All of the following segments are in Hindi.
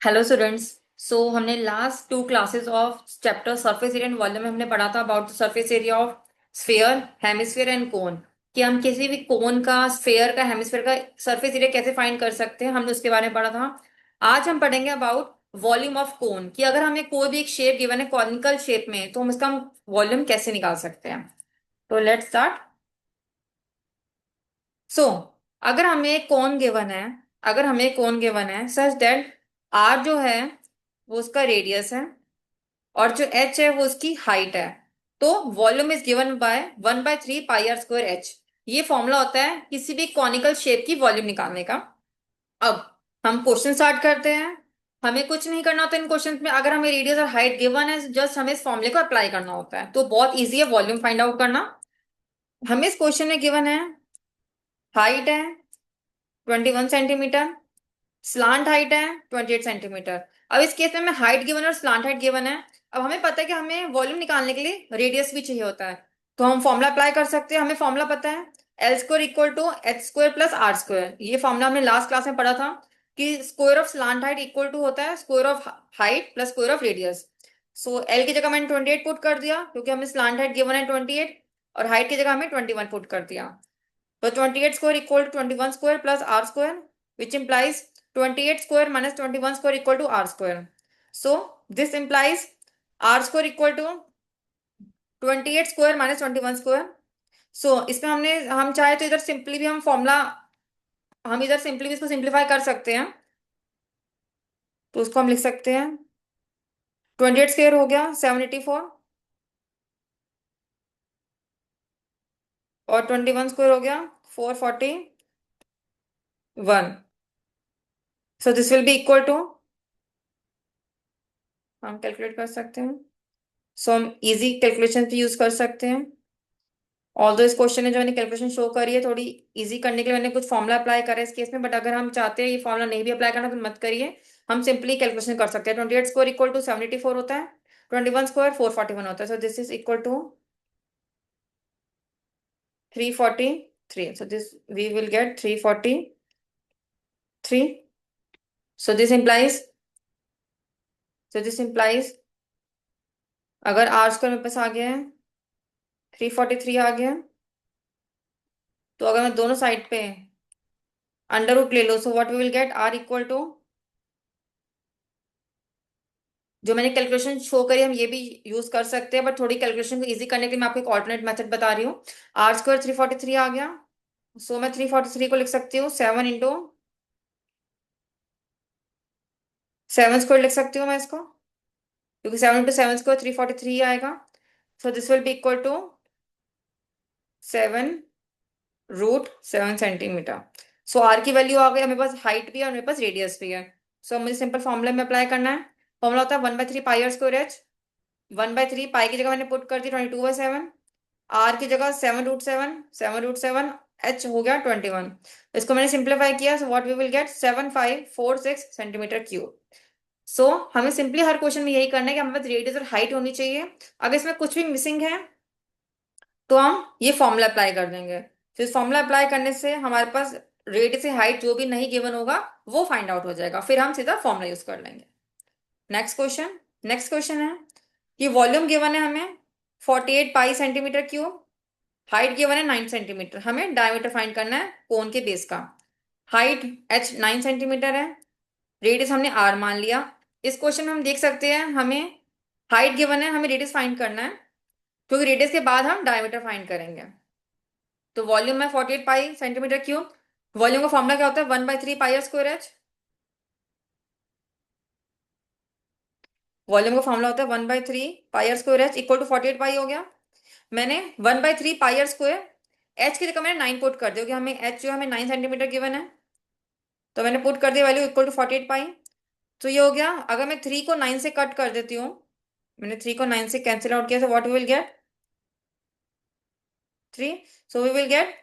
Hello students. हमने last two classes of chapter surface area and volume में हमने पढ़ा था about the surface area of sphere, hemisphere and cone. कि हम किसी भी कोन का, स्फीयर का, हेमिस्फीयर का सरफेस एरिया कैसे फाइंड कर सकते हैं, हमने उसके बारे में पढ़ा था। आज हम पढ़ेंगे अबाउट वॉल्यूम ऑफ कोन, कि अगर हमें कोई भी एक शेप गिवन है कॉनिकल शेप में, तो हम इसका वॉल्यूम कैसे निकाल सकते हैं। तो लेट्स स्टार्ट। सो अगर हमें एक कोन गिवन है, सच दैट आर जो है वो उसका रेडियस है और जो एच है वो उसकी हाइट है, तो volume is given by 1/3 pi are square h. ये फॉर्मूला होता है किसी भी कॉनिकल शेप की वॉल्यूम निकालने का। अब हम क्वेश्चन स्टार्ट करते हैं। हमें कुछ नहीं करना होता इन क्वेश्चंस में, अगर हमें रेडियस और हाइट गिवन है जस्ट हमें इस फॉर्मूले को अप्लाई करना होता है, तो बहुत इजी है वॉल्यूम फाइंड आउट करना। हमें इस क्वेश्चन में गिवन है हाइट है 21 सेंटीमीटर, स्लांट हाइट है 28 सेंटीमीटर। अब इस केस में हमें हाइट गिवन है और स्लांट हाइट गिवन है। अब हमें पता है कि हमें वॉल्यूम निकालने के लिए रेडियस भी चाहिए होता है, तो हम फॉर्मूला अप्लाई कर सकते हैं। हमें फॉर्मूला पता है l square equal to h square plus r square. ये फॉर्मूला हमने लास्ट क्लास में पढ़ा था कि square of slant height equal to होता है square of height plus square of radius. So l की जगह मैंने 28 पुट कर दिया क्योंकि हमें स्लांट हाइट गिवन है 28, और हाइट की जगह हमें 21 पुट कर दिया। तो 28 square equal to 21 square plus r square, which implies 28 square minus 21 square equal to r square. So this implies r square equal to 28 square minus 21 square. इसमें हम चाहे तो इधर सिंपली भी हम इधर सिंपली भी इसको सिंप्लीफाई कर सकते हैं। तो उसको हम लिख सकते हैं 28 स्क्वायर हो गया 784, और 21 स्क्वायर हो गया 441। So this will be equal to, हम कैलकुलेट कर सकते हैं। हम इजी कैलकुलेशन भी यूज कर सकते हैं। ऑल्दो इस क्वेश्चन में जो मैंने कैलकुलेशन शो करी है थोड़ी इजी करने के लिए मैंने कुछ फॉर्मुला अप्लाई करा है इस केस में, बट अगर हम चाहते हैं ये फॉर्मुला नहीं भी अप्लाई करना तो मत करिए। हम सिंपली कैलकुलेशन कर सकते हैं। 28 स्क्वायर इक्वल टू 784 होता है, 21 स्क्वायर 441 होता है। So this is equal to 343। So this we will get 343। So this implies so this implies अगर आर स्क्वायर मेरे पास आ गया है, 343 आ गया, तो अगर मैं दोनों साइड पे अंडर रूट ले लो, so what we will get are equal to, जो मैंने कैलकुलेशन शो करी हम ये भी यूज कर सकते हैं, बट थोड़ी कैलकुलेशन को इजी करने के लिए मैं आपको एक ऑल्टरनेट मेथड बता रही हूँ। आर स्क्वायर 343 आ गया, सो मैं 343 को लिख सकती हूँ 7 स्क्वायर लिख सकती हूँ मैं इसको, क्योंकि 7 × 7 स्क्वायर 343 आएगा। So this will be equal to 7√7 centimetre. So r की वैल्यू आ गई, मेरे पास हाइट भी है और मेरे पास रेडियस भी है। सो मुझे सिंपल फॉर्मूला में अप्लाई करना है। फॉर्मूला होता है 1/3 पाई आर स्क्वायर एच। 1/3 पाई की जगह मैंने पुट कर दी 22/7, आर की जगह 7√7, एच हो गया 21। इसको मैंने सिंप्लीफाई किया, so what we will get 7546 centimetre cube. हमें सिंपली हर क्वेश्चन में यही करना है कि हमारे पास रेडियस और हाइट होनी चाहिए। अगर इसमें कुछ भी मिसिंग है तो हम ये फॉर्मूला अप्लाई कर देंगे। इस फॉर्मूला अप्लाई करने से हमारे पास रेडियस से हाइट जो भी नहीं गिवन होगा वो फाइंड आउट हो जाएगा, फिर हम सीधा फॉर्मूला यूज कर लेंगे। नेक्स्ट क्वेश्चन है कि वॉल्यूम गिवन है हमें 48 pi centimetre cube, height given है 9 सेंटीमीटर। हमें डायमीटर फाइंड करना है कोन के बेस का। हाइट एच 9 सेंटीमीटर है, रेडियस हमने आर मान लिया। इस क्वेश्चन में हम देख सकते हैं हमें हाइट गिवन है, हमें रेडियस फाइंड करना है, क्योंकि रेडियस के बाद हम डायमीटर फाइंड करेंगे। तो वॉल्यूम है 48 पाई सेंटीमीटर क्यूब। वॉल्यूम का फॉर्मूला क्या होता है 1/3 pi are square H. Volume का फॉर्मूला होता है 1/3 pi are square H equal to 48 pi हो गया। मैंने 1/3 पाई आर स्क्वायर एच की जगह मैंने 9 पुट कर दिया, क्योंकि हमें एच जो हमें 9 सेंटीमीटर गिवन है, तो मैंने पुट कर दिया वैल्यू इक्वल टू 48 पाई। तो ये हो गया, अगर मैं 3 को 9 से कट कर देती हूँ, मैंने 3 को 9 से कैंसिल आउट किया, तो what we will get 3। So we will get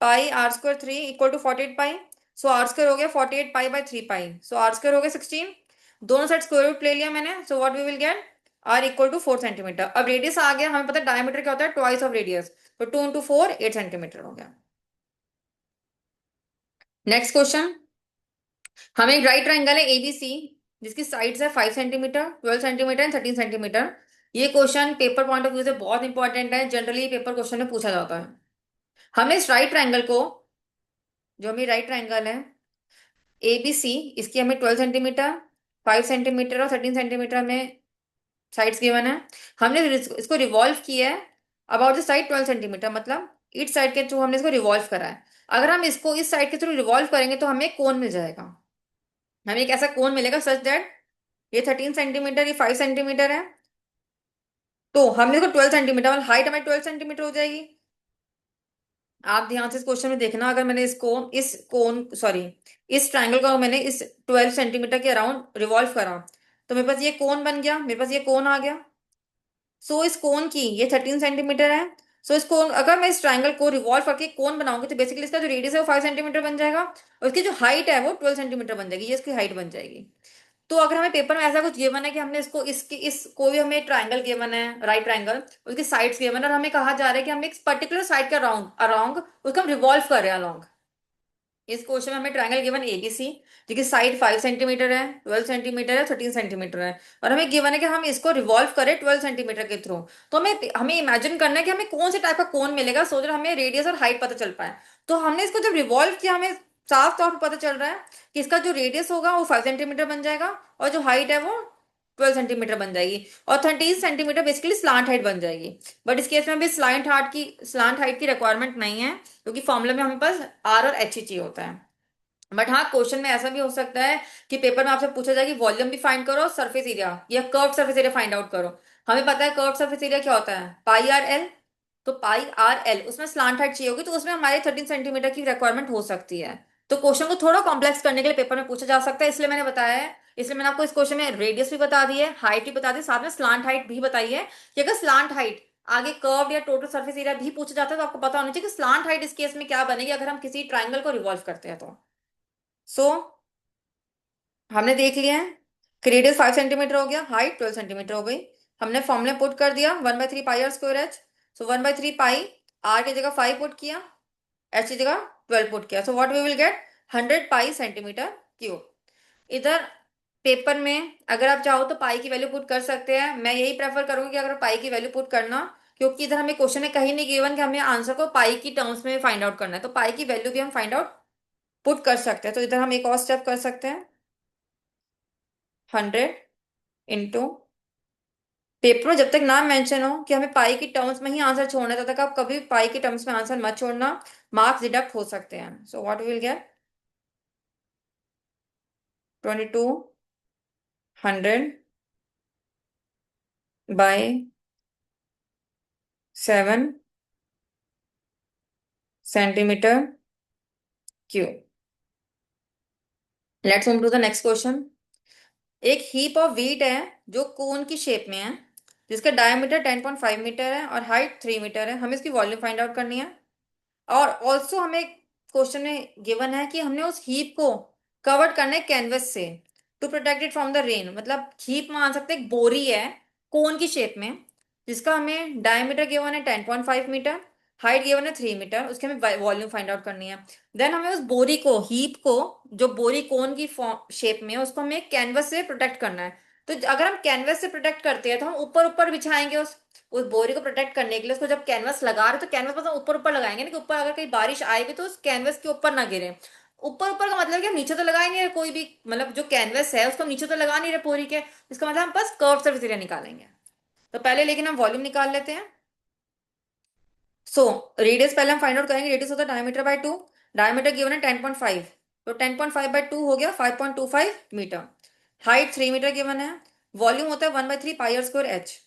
pi are square 3 equal to 48 pi. So r square हो गया 48 पाई/3 पाई, सो आर स्क्वायर हो गया 16। दोनों साइड स्क्वायर रूट ले लिया मैंने, so what we will get are equal to 4 centimetre. अब रेडियस आ गया, हमें पता है डायमीटर क्या होता है ट्वाइस ऑफ रेडियस, तो 2 × 4 8 सेंटीमीटर हो गया। नेक्स्ट क्वेश्चन हमें एक राइट ट्राइंगल है एबीसी, जिसकी साइड्स है 5 सेंटीमीटर, 12 सेंटीमीटर एंड 13 सेंटीमीटर। ये question paper point of view से बहुत इंपॉर्टेंट है, जनरली पेपर क्वेश्चन में पूछा जाता है। हमें इस राइट ट्राइंगल को, जो हमें राइट ट्राइंगल है एबीसी, इसकी हमें 12 सेंटीमीटर, 5 सेंटीमीटर और 13 सेंटीमीटर में साइड्स गिवन है। हमने इसको रिवॉल्व किया है अबाउट द साइड 12 सेंटीमीटर, मतलब इस साइड के थ्रू हमने इसको रिवॉल्व करा है। अगर हम इसको इस साइड के थ्रू रिवॉल्व करेंगे तो हमें एक कोन मिल जाएगा। हमें एक ऐसा कोन मिलेगा सच दैट ये 13 सेंटीमीटर, ये 5 सेंटीमीटर है, तो हमने इसको 12 सेंटीमीटर, मतलब हाइट हमारी 12 सेंटीमीटर हो जाएगी। आप ध्यान से इस क्वेश्चन में देखना, अगर मैंने इसको इस कोन सॉरी इस ट्रायंगल को मैंने इस 12 सेंटीमीटर के अराउंड रिवॉल्व करा, तो मेरे पास ये कोन बन गया, मेरे पास ये कोन आ गया। सो इस कोन की ये 13 सेंटीमीटर है। सो इस कोन, अगर मैं इस ट्राइंगल को रिवॉल्व करके कोन बनाऊंगी तो बेसिकली इसका जो रेडियस है वो 5 सेंटीमीटर बन जाएगा, और इसकी जो हाइट है वो 12 सेंटीमीटर बन जाएगी, ये इसकी हाइट बन जाएगी। तो अगर हमें पेपर में ऐसा कुछ गिवन है कि हमने इसको इसकी इस कोई भी हमें ट्राइंगल गिवन है, राइट ट्राइंगल, उसकी साइड्स गिवन है, और हमें कहा जा रहा है कि हम एक पर्टिकुलर साइड के अराउंड अराउंड उसको हम रिवॉल्व कर रहे हैं अलोंग। इस क्वेश्चन में हमें ट्रायंगल गिवन एबीसी, जिसकी साइड 5 सेंटीमीटर है, 12 सेंटीमीटर है, 13 सेंटीमीटर है, और हमें गिवन है कि हम इसको रिवॉल्व करें 12 सेंटीमीटर के थ्रू। तो हमें हमें इमेजिन करना है कि हमें कौन से टाइप का कोन मिलेगा, सो दैट हमें रेडियस और हाइट पता चल पाए। तो हमने इसको जब रिवॉल्व किया, हमें साफ तौर पर पता चल रहा है कि इसका जो रेडियस होगा वो 5 सेंटीमीटर बन जाएगा, और जो हाइट है वो 12 सेंटीमीटर बन जाएगी, और 13 सेंटीमीटर बेसिकली स्लांट हाइट बन जाएगी। बट इस केस में अभी स्लांट हाइट की रिक्वायरमेंट नहीं है, क्योंकि फॉर्मूला में हमें पास आर और एच ही चाहिए होता है। बट हाँ, क्वेश्चन में ऐसा भी हो सकता है कि पेपर में आपसे पूछा जाए कि वॉल्यूम भी फाइंड करो, सरफेस एरिया या curve surface area find out करो। हमें पता है कर्व सरफेस एरिया क्या होता है, पाई आर एल। तो पाई आर एल, उसमें स्लांट हाइट चाहिए होगी, तो उसमें हमारे 13 सेंटीमीटर की रिक्वायरमेंट हो सकती है। तो क्वेश्चन को थोड़ा कॉम्प्लेक्स करने के लिए पेपर में पूछा जा सकता है, इसलिए मैंने बताया है। इसलिए मैंने आपको इस क्वेश्चन में रेडियस भी बता दी है, हाइट भी बता दी, साथ में स्लांट हाइट भी बताई है, कि अगर स्लांट हाइट आगे कर्व या टोटल सरफेस एरिया भी पूछा जाता है तो आपको पता होना चाहिए कि स्लांट हाइट इस केस में क्या बनेगी अगर हम किसी ट्राइंगल को रिवॉल्व करते हैं तो। सो हमने देख लिया है कि रेडियस 5 सेंटीमीटर हो गया, हाइट 12 सेंटीमीटर हो गई। हमने फॉर्मूला पुट कर दिया 1/3 pi are square H. So 1/3 pi, R की जगह 5 पुट किया, एच की जगह 12 पुट किया, so what we will get 100 pi centimetre cube. इधर पेपर में अगर आप चाहो तो पाई की वैल्यू पुट कर सकते हैं, मैं यही प्रेफर करूंगी कि अगर पाई की वैल्यू पुट करना, क्योंकि इधर हमें क्वेश्चन में कहीं नहीं गिवन कि हमें आंसर को पाई की टर्म्स में फाइंड आउट करना है, तो पाई की वैल्यू भी हम फाइंड आउट पुट कर सकते हैं। तो इधर हम एक और स्टेप कर सकते हैं, 100 इंटू, पेपर में जब तक नाम मेंशन हो कि हमें पाई की टर्म्स में ही आंसर छोड़ना है, तब तक आप कभी पाई की टर्म्स में आंसर मत छोड़ना, मार्क्स डिडक्ट हो सकते हैं। So what will get 2200/7 centimetre cube. Let's move to the next question. एक हीप ऑफ व्हीट है जो कोन की शेप में है, जिसका डायमीटर 10.5 मीटर है और हाइट 3 मीटर है। हमें इसकी वॉल्यूम फाइंड आउट करनी है। और ऑल्सो हमें क्वेश्चन में गिवन है कि हमने उस हीप को कवर करना है कैनवस से to protect it from the rain. मतलब हीप मान सकते हैं एक बोरी है कोन की शेप में, जिसका हमें डायमीटर गिवन है 10.5 मीटर, हाइट गिवन है 3 मीटर, उसकी हमें वॉल्यूम फाइंड आउट करनी है। देन हमें उस बोरी को, हीप को, जो बोरी कोन की शेप में है, उसको हमें कैनवस से प्रोटेक्ट करना है। तो अगर हम कैनवस से प्रोटेक्ट करते हैं तो हम ऊपर ऊपर बिछाएंगे उस बोरी को प्रोटेक्ट करने के लिए। उसको जब कैनवस लगा रहे तो कैनवस बस ऊपर ऊपर लगाएंगे ना, कि ऊपर अगर कहीं बारिश आएगी तो उस कैनवस के ऊपर ना गिरे। ऊपर ऊपर का मतलब कि हम नीचे तो लगा ही नहीं रहे कोई भी, मतलब जो कैनवस है उसको हम नीचे तो लगा नहीं रहे पूरी के, इसका मतलब हम बस कर्व सर्फेस एरिया निकालेंगे। तो पहले लेकिन हम वॉल्यूम निकाल लेते हैं। सो रेडियस पहले हम फाइंड आउट करेंगे, रेडियस होता है डायमीटर/2, डायमीटर गिवन है 10.5, तो 10.5/2 हो गया 5.25 मीटर। हाइट 3 मीटर गिवन है, वॉल्यूम होता है 1/3 pi are square H.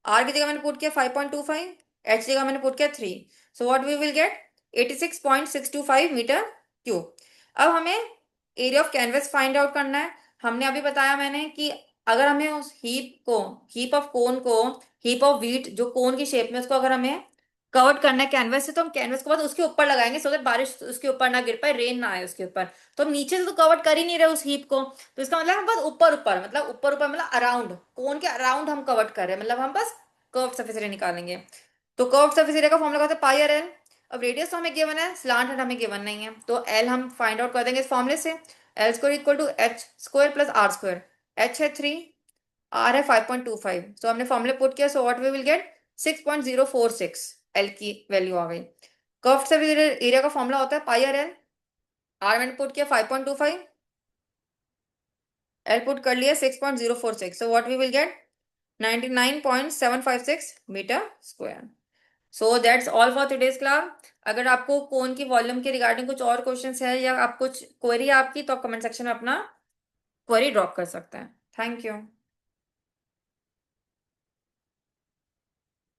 Are की जगह मैंने पुट किया 5.25, एच की जगह मैंने पुट किया 3। So what we will get 86.625 metre cube. अब हमें area of canvas find out करना है। हमने अभी बताया मैंने कि अगर हमें उस हीप ऑफ कोन को, हीप ऑफ व्हीट जो कोन की शेप में, उसको अगर हमें कवर्ड करना है कैनवस से, तो हम कैनवस के बाद उसके ऊपर लगाएंगे, सो दैट बारिश उसके ऊपर ना गिर पाए, रेन ना आए उसके ऊपर। तो हम नीचे से तो कवर्ड कर ही नहीं रहे उस हीप को, तो इसका मतलब हम बस ऊपर ऊपर, मतलब ऊपर ऊपर मतलब अराउंड, कोन के अराउंड हम कवर्ड कर रहे हैं, मतलब हम बस कर्व सरफेस एरिया निकालेंगे। तो कर्व सरफेस एरिया का फॉर्मूला होता है पाई आर एल। अब रेडियस तो हमें गिवन है, स्लांट हमें गिवन नहीं है, तो एल हम फाइंड आउट कर देंगे इस फॉर्मूले से। L square equal to h square plus r square. H है 3, आर है 5.25, सो हमने फॉर्मूले पुट किया, so what we will get 6.046 l की वैल्यू आ गई। कर्व से एरिया का फॉर्मूला होता है पाई आर एल। आर मैंने पुट किया 5.25, एल पुट कर लिया 6.046, so what we will get 99.756 metre square. So that's all for today's class. अगर आपको कोन की वॉल्यूम के रिगार्डिंग कुछ और क्वेश्चंस है या आप कुछ क्वेरी आपकी, तो कमेंट सेक्शन में अपना क्वेरी ड्रॉप कर सकते हैं। Thank you.